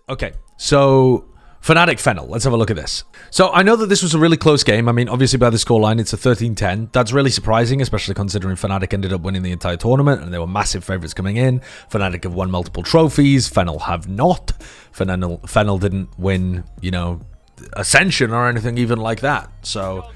Okay, so Fnatic FENNEL. Let's have a look at this. So I know that this was a really close game. I mean, obviously by the scoreline, it's a 13-10. That's really surprising, especially considering Fnatic ended up winning the entire tournament, and they were massive favorites coming in. Fnatic have won multiple trophies. FENNEL have not. FENNEL didn't win, you know, Ascension or anything even like that. So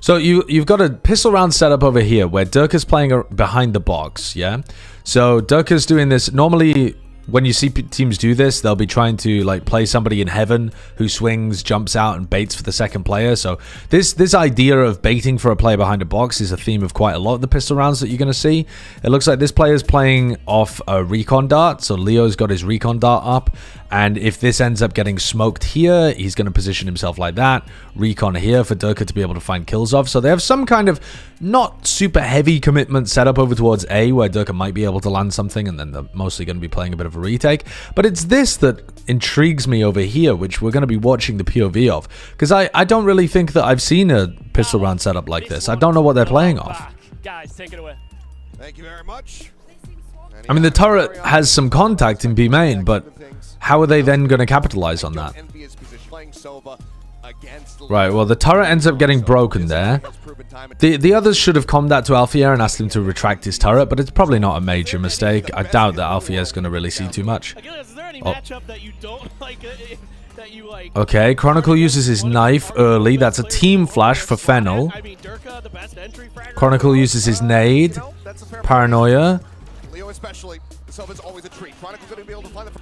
you've got a pistol round setup over here where Durka's playing behind the box, yeah? So Durka's doing this. Normally, when you see teams do this, they'll be trying to like play somebody in heaven who swings, jumps out, and baits for the second player. So this idea of baiting for a player behind a box is a theme of quite a lot of the pistol rounds that you're going to see. It looks like this player's playing off a recon dart. So Leo's got his recon dart up. And if this ends up getting smoked here, he's going to position himself like that. Recon here for Durka to be able to find kills off. So they have some kind of not super heavy commitment set up over towards A, where Durka might be able to land something, and then they're mostly going to be playing a bit of a retake. But it's this that intrigues me over here, which we're going to be watching the POV of. Because I don't really think that I've seen a pistol round setup like this. I don't know what they're playing off. Guys, take it away. Thank you very much. I mean, the turret has some contact in B main, but how are they then going to capitalize on that? Right, well, the turret ends up getting broken there. The others should have commed that to Alfier and asked him to retract his turret, but it's probably not a major mistake. I doubt that Alfier's going to really see too much. Okay, Chronicle uses his knife early. That's a team flash for FENNEL. Chronicle uses his nade. Paranoia.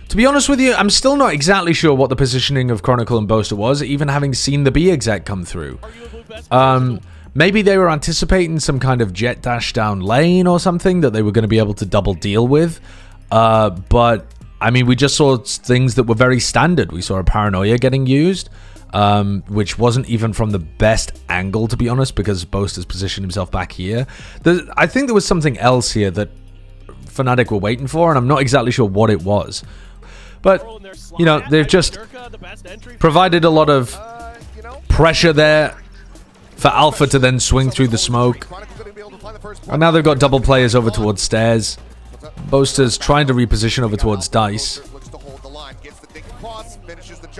To be honest with you, I'm still not exactly sure what the positioning of Chronicle and Boaster was, even having seen the B exec come through. Maybe they were anticipating some kind of jet dash down lane or something that they were going to be able to double deal with. But, I mean, we just saw things that were very standard. We saw a Paranoia getting used, which wasn't even from the best angle, to be honest, because Boaster's positioned himself back here. I think there was something else here that Fnatic were waiting for, and I'm not exactly sure what it was. But, you know, they've just provided a lot of pressure there for Alpha to then swing through the smoke. And now they've got double players over towards stairs. Boaster's trying to reposition over towards Dice.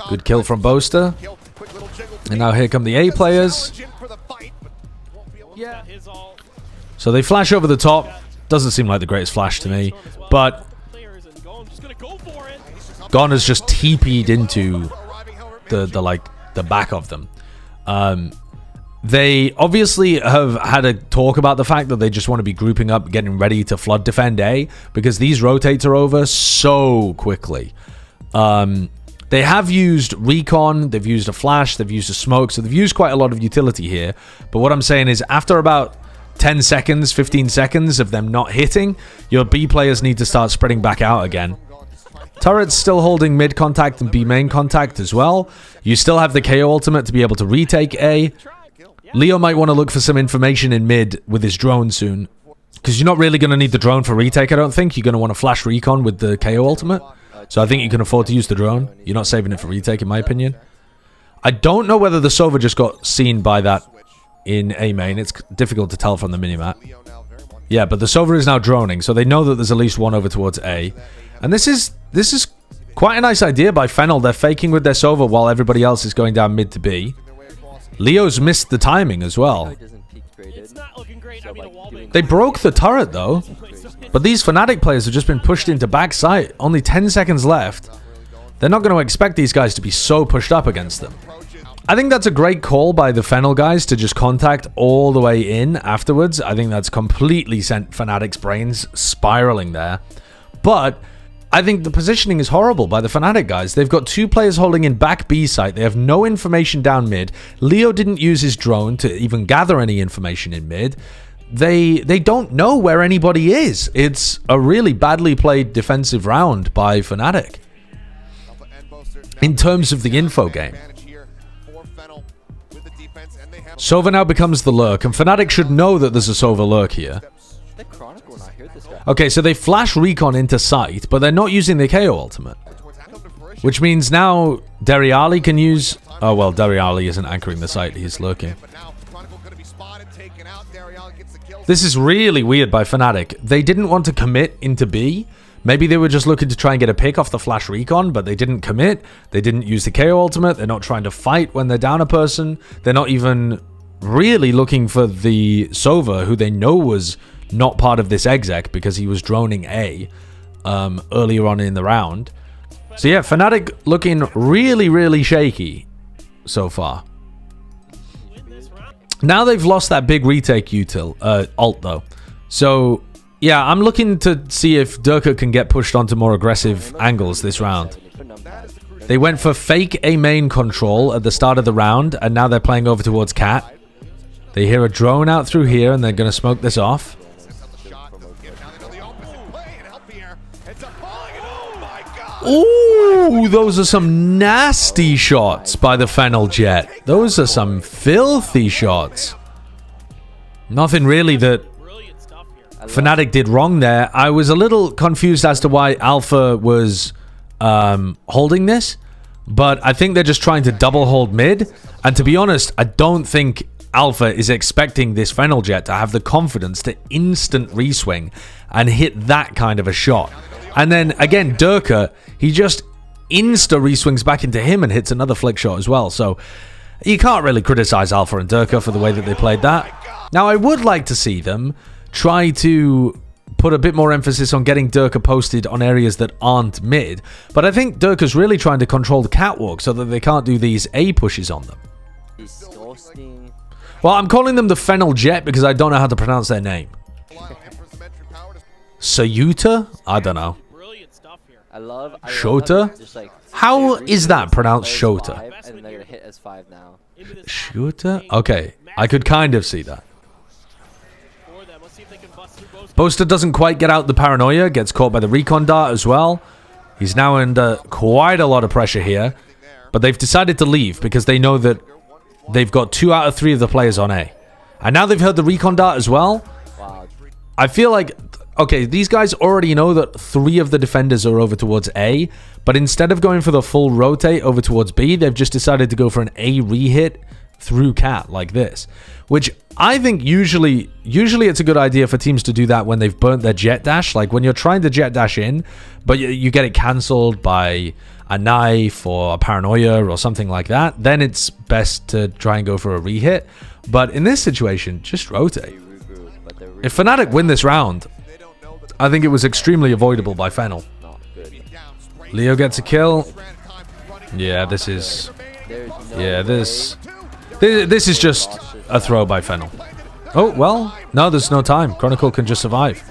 Good kill from Boaster. And now here come the A players. So they flash over the top. Doesn't seem like the greatest flash to me, but Gon has just TP'd into the back of them. They obviously have had a talk about the fact that they just want to be grouping up, getting ready to flood defend A, because these rotates are over so quickly. They have used recon, they've used a flash, they've used a smoke, so they've used quite a lot of utility here. But what I'm saying is, after about 10 seconds, 15 seconds of them not hitting, your B players need to start spreading back out again. Turret's still holding mid contact and B main contact as well. You still have the KO ultimate to be able to retake A. Leo might want to look for some information in mid with his drone soon, because you're not really going to need the drone for retake, I don't think. You're going to want to flash recon with the KO ultimate. So I think you can afford to use the drone. You're not saving it for retake, in my opinion. I don't know whether the Sova just got seen by that in A main. It's difficult to tell from the minimap. Yeah, but the Sova is now droning, so they know that there's at least one over towards A. And this is quite a nice idea by FENNEL. They're faking with their Sova while everybody else is going down mid to B. Leo's missed the timing as well. They broke the turret though, but these Fnatic players have just been pushed into backside. Only 10 seconds left. They're not going to expect these guys to be so pushed up against them. I think that's a great call by the FENNEL guys to just contact all the way in afterwards. I think that's completely sent Fnatic's brains spiraling there. But I think the positioning is horrible by the Fnatic guys. They've got two players holding in back B site. They have no information down mid. Leo didn't use his drone to even gather any information in mid. They don't know where anybody is. It's a really badly played defensive round by Fnatic in terms of the info game. Sova now becomes the lurk, and Fnatic should know that there's a Sova lurk here. Okay, so they flash recon into sight, but they're not using the KO ultimate. Which means now Dariali can use... Oh, well, Dariali isn't anchoring the site, he's lurking. This is really weird by Fnatic. They didn't want to commit into B. Maybe they were just looking to try and get a pick off the flash recon, but they didn't commit. They didn't use the KO ultimate. They're not trying to fight when they're down a person. They're not even really looking for the Sova, who they know was not part of this exec because he was droning A earlier on in the round. So yeah, Fnatic looking really, really shaky so far. Now they've lost that big retake ult though. So yeah, I'm looking to see if Durka can get pushed onto more aggressive angles this round. They went for fake A main control at the start of the round, and now they're playing over towards Cat. They hear a drone out through here, and they're going to smoke this off. Ooh, those are some nasty shots by the FENNEL Jet. Those are some filthy shots. Nothing really that Fnatic did wrong there. I was a little confused as to why Alpha was holding this, but I think they're just trying to double hold mid. And to be honest, I don't think Alpha is expecting this FENNEL Jet to have the confidence to instant reswing and hit that kind of a shot. And then again, Durka, he just insta reswings back into him and hits another flick shot as well. So you can't really criticize Alpha and Durka for the way that they played that. Now, I would like to see them try to put a bit more emphasis on getting Durka posted on areas that aren't mid. But I think Durka's really trying to control the catwalk so that they can't do these A pushes on them. Well, I'm calling them the FENNEL Jet because I don't know how to pronounce their name. Sayuta? I don't know. Shota? How is that pronounced Shota? Shota? Okay, I could kind of see that. Boaster doesn't quite get out the paranoia, gets caught by the recon dart as well. He's now under quite a lot of pressure here, but they've decided to leave because they know that they've got 2 out of 3 of the players on A. And now they've heard the recon dart as well. I feel like, okay, these guys already know that 3 of the defenders are over towards A, but instead of going for the full rotate over towards B, they've just decided to go for an A re-hit through Cat like this, which I think usually it's a good idea for teams to do that when they've burnt their jet dash. Like when you're trying to jet dash in, but you get it cancelled by a knife or a paranoia or something like that, then it's best to try and go for a re-hit. But in this situation, just rotate. If Fnatic win this round, I think it was extremely avoidable by FENNEL. Leo gets a kill. Yeah, this is... Yeah, this is just a throw by FENNEL. Oh, well, no, there's no time. Chronicle can just survive.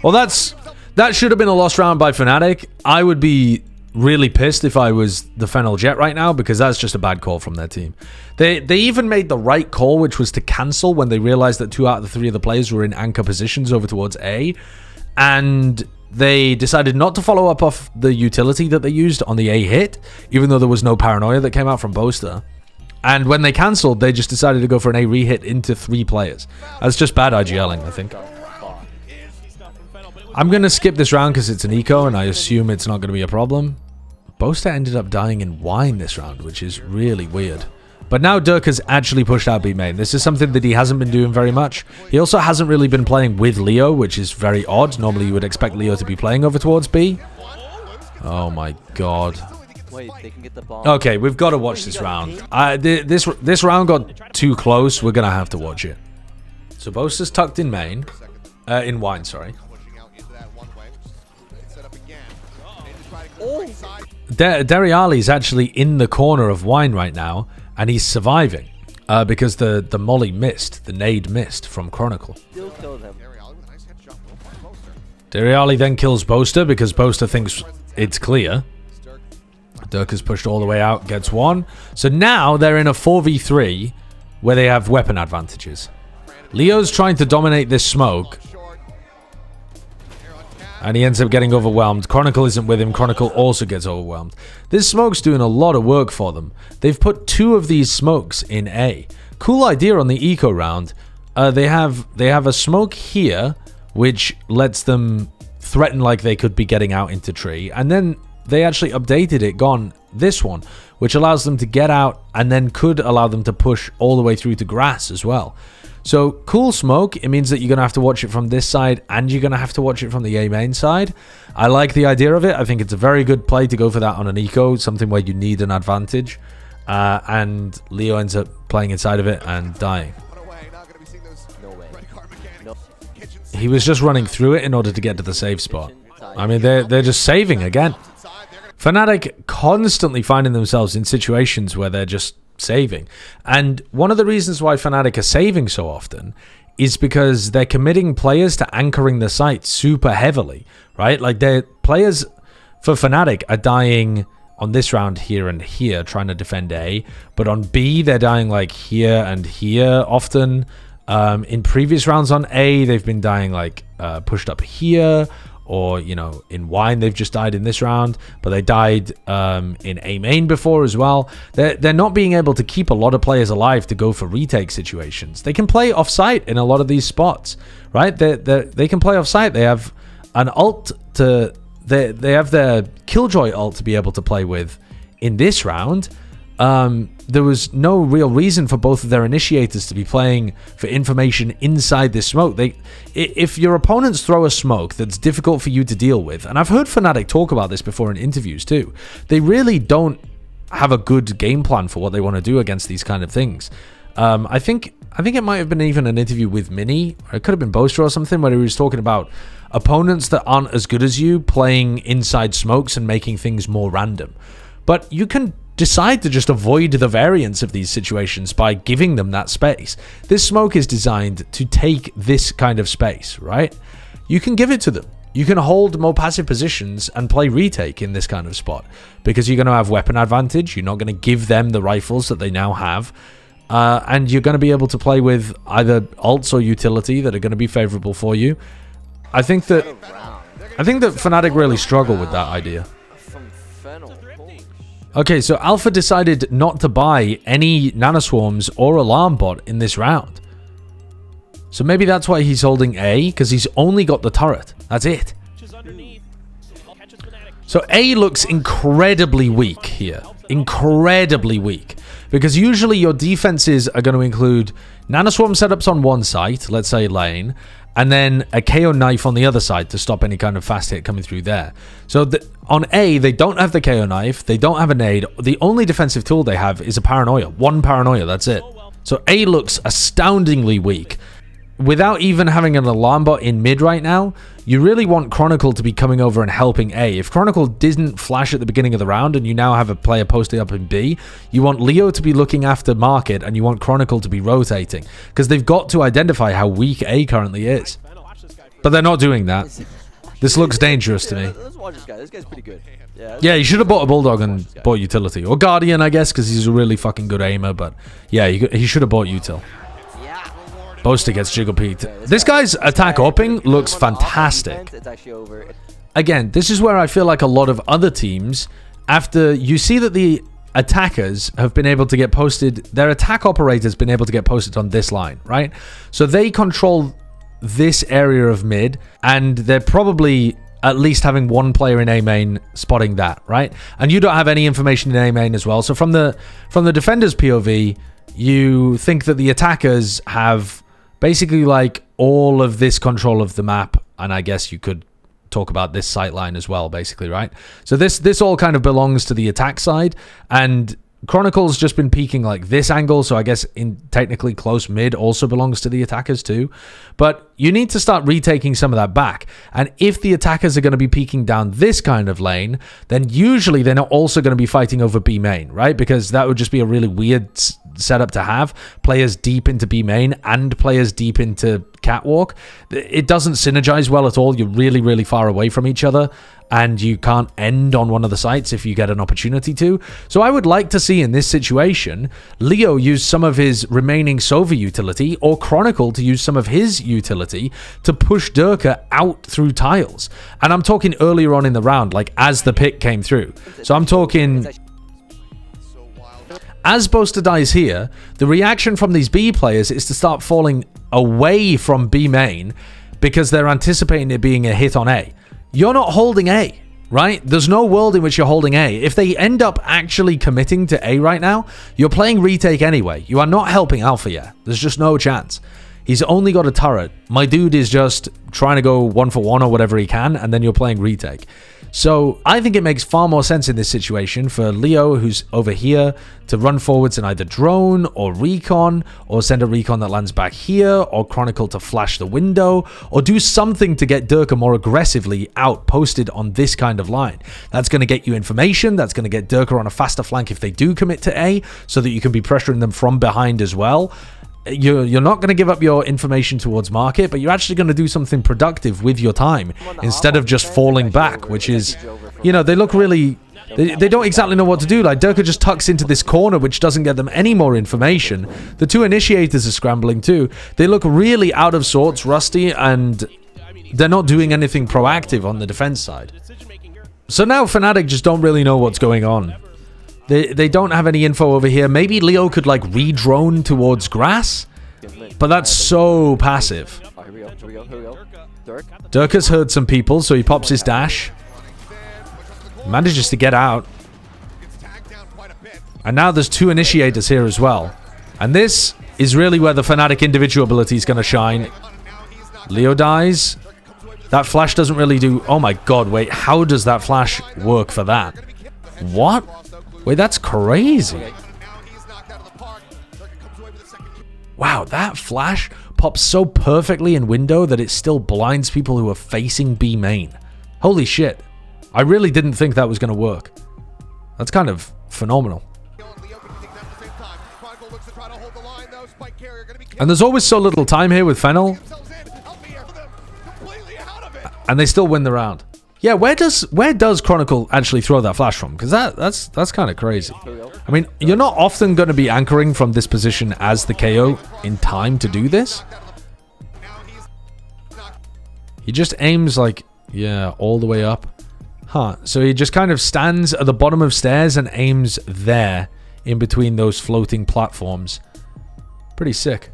Well, that should have been a lost round by Fnatic. I would be really pissed if I was the FENNEL Jet right now, because that's just a bad call from their team. They even made the right call, which was to cancel when they realized that 2 out of the 3 of the players were in anchor positions over towards A. And they decided not to follow up off the utility that they used on the A hit, even though there was no paranoia that came out from Boaster. And when they cancelled, they just decided to go for an A re-hit into 3 players. That's just bad IGLing, I think. I'm going to skip this round because it's an eco, and I assume it's not going to be a problem. Boaster ended up dying in wine this round, which is really weird. But now Durka's actually pushed out B main. This is something that he hasn't been doing very much. He also hasn't really been playing with Leo, which is very odd. Normally you would expect Leo to be playing over towards B. Oh my god. Wait, they can get the ball. Okay, we've got to watch this round. This round got too close. We're going to have to watch it. So Boaster's tucked in main. In wine, sorry. Deriali's actually in the corner of wine right now, and he's surviving because the molly missed, the nade missed from Chronicle. Deriali then kills Boaster because Boaster thinks it's clear. Durka's pushed all the way out, gets 1. So now they're in a 4v3 where they have weapon advantages. Leo's trying to dominate this smoke, and he ends up getting overwhelmed. Chronicle isn't with him. Chronicle also gets overwhelmed. This smoke's doing a lot of work for them. They've put 2 of these smokes in A. Cool idea on the eco round. They have a smoke here, which lets them threaten like they could be getting out into tree. And then they actually updated it, gone this one, which allows them to get out and then could allow them to push all the way through to grass as well. So cool smoke. It means that you're going to have to watch it from this side and you're going to have to watch it from the A main side. I like the idea of it. I think it's a very good play to go for that on an eco, something where you need an advantage. And Leo ends up playing inside of it and dying. He was just running through it in order to get to the save spot. I mean, they're just saving again. Fnatic constantly finding themselves in situations where they're just saving. And one of the reasons why Fnatic are saving so often is because they're committing players to anchoring the site super heavily, right? Like, their players for Fnatic are dying on this round here and here trying to defend A, but on B they're dying like here and here often. In previous rounds on A, they've been dying like pushed up here, or, you know, in Wine they've just died in this round, but they died in A main before as well. They're not being able to keep a lot of players alive to go for retake situations. They can play off-site in a lot of these spots, right? They can play off-site. They have an ult to... They have their Killjoy ult to be able to play with in this round. There was no real reason for both of their initiators to be playing for information inside this smoke. If your opponents throw a smoke that's difficult for you to deal with, and I've heard Fnatic talk about this before in interviews too, they really don't have a good game plan for what they want to do against these kind of things. I think it might have been even an interview with Mini, or it could have been Boaster or something, where he was talking about opponents that aren't as good as you playing inside smokes and making things more random. But you can decide to just avoid the variance of these situations by giving them that space. This smoke is designed to take this kind of space, right? You can give it to them. You can hold more passive positions and play retake in this kind of spot, because you're going to have weapon advantage. You're not going to give them the rifles that they now have. And you're going to be able to play with either ults or utility that are going to be favorable for you. I think that Fnatic really struggle with that idea. Okay, so Alpha decided not to buy any nanoswarms or alarm bot in this round. So maybe that's why he's holding A, because he's only got the turret. That's it. So A looks incredibly weak here. Incredibly weak. Because usually your defenses are going to include nanoswarm setups on one site, let's say lane, and then a KO knife on the other side to stop any kind of fast hit coming through there. So on A, they don't have the KO knife, they don't have a nade. The only defensive tool they have is a paranoia. One paranoia, that's it. So A looks astoundingly weak. Without even having an alarm bot in mid right now, you really want Chronicle to be coming over and helping A. If Chronicle didn't flash at the beginning of the round and you now have a player posted up in B, you want Leo to be looking after market and you want Chronicle to be rotating, because they've got to identify how weak A currently is. But they're not doing that. This looks dangerous to me. Let's watch this guy. This guy's pretty good. Yeah, he should have bought a Bulldog and bought utility. Or Guardian, I guess, because he's a really fucking good aimer. But yeah, he should have bought util. Boaster gets Jiggle Pete. This guy's attack upping looks fantastic. Again, this is where I feel like a lot of other teams, after you see that the attackers have been able to get posted, their attack operators been able to get posted on this line, right? So they control this area of mid, and they're probably at least having one player in A main spotting that, right? And you don't have any information in A main as well. So from the defender's POV, you think that the attackers have basically like all of this control of the map, and I guess you could talk about this sight line as well, basically, right? So this all kind of belongs to the attack side, and Chronicle's just been peeking like this angle, so I guess in technically close mid also belongs to the attackers too. But you need to start retaking some of that back. And if the attackers are going to be peeking down this kind of lane, then usually they're not also going to be fighting over B main, right? Because that would just be a really weird setup to have. Players deep into B main and players deep into catwalk. It doesn't synergize well at all. You're really, really far away from each other, and you can't end on one of the sites if you get an opportunity to. So I would like to see in this situation, Leo use some of his remaining Sova utility, or Chronicle to use some of his utility to push Durka out through tiles. And I'm talking earlier on in the round, like as the pick came through. So I'm talking... As Boaster dies here, the reaction from these B players is to start falling away from B main because they're anticipating it being a hit on A. You're not holding A. right? There's no world in which you're holding A. If they end up actually committing to A right now, you're playing retake anyway. You are not helping Alpha yet. There's just no chance. He's only got a turret. My dude is just trying to go 1-for-1 or whatever he can, and then you're playing retake. So I think it makes far more sense in this situation for Leo, who's over here, to run forwards and either drone or recon, or send a recon that lands back here, or Chronicle to flash the window, or do something to get Durka more aggressively out posted on this kind of line. That's going to get you information. That's going to get Durka on a faster flank if they do commit to A, so that you can be pressuring them from behind as well. You're not going to give up your information towards market, but you're actually going to do something productive with your time instead of just falling back, which is, you know, they look really... They don't exactly know what to do. Like, Durka just tucks into this corner, which doesn't get them any more information. The two initiators are scrambling too. They look really out of sorts, rusty, and they're not doing anything proactive on the defense side. So now Fnatic just don't really know what's going on. They don't have any info over here. Maybe Leo could, like, re-drone towards grass, but that's so passive. Durka's heard some people, so he pops his dash. Manages to get out. And now there's two initiators here as well. And this is really where the Fnatic individual ability is going to shine. Leo dies. That flash doesn't really do... Oh my god, wait. How does that flash work for that? What? Wait, that's crazy. Wow, that flash pops so perfectly in window that it still blinds people who are facing B main. Holy shit. I really didn't think that was going to work. That's kind of phenomenal. And there's always so little time here with FENNEL. And they still win the round. Yeah, where does Chronicle actually throw that flash from? Because that's kind of crazy. I mean, you're not often going to be anchoring from this position as the KO in time to do this. He just aims like, yeah, all the way up. Huh, so he just kind of stands at the bottom of stairs and aims there in between those floating platforms. Pretty sick.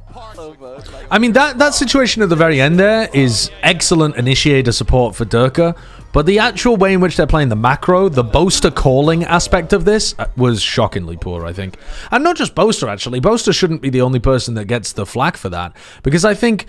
I mean, that situation at the very end there is excellent initiator support for Durka, but the actual way in which they're playing the macro, the Boaster calling aspect of this was shockingly poor, I think. And not just Boaster, actually. Boaster shouldn't be the only person that gets the flack for that, because I think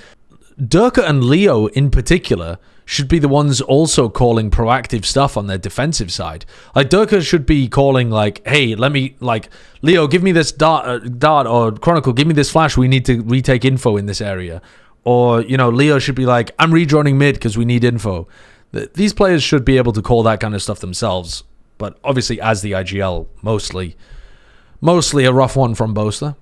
Durka and Leo in particular should be the ones also calling proactive stuff on their defensive side. Like, Durka should be calling, like, hey, let me, like, Leo, give me this dart, or Chronicle, give me this flash, we need to retake info in this area. Or, you know, Leo should be like, I'm redroning mid because we need info. These players should be able to call that kind of stuff themselves. But obviously, as the IGL, mostly a rough one from Boaster.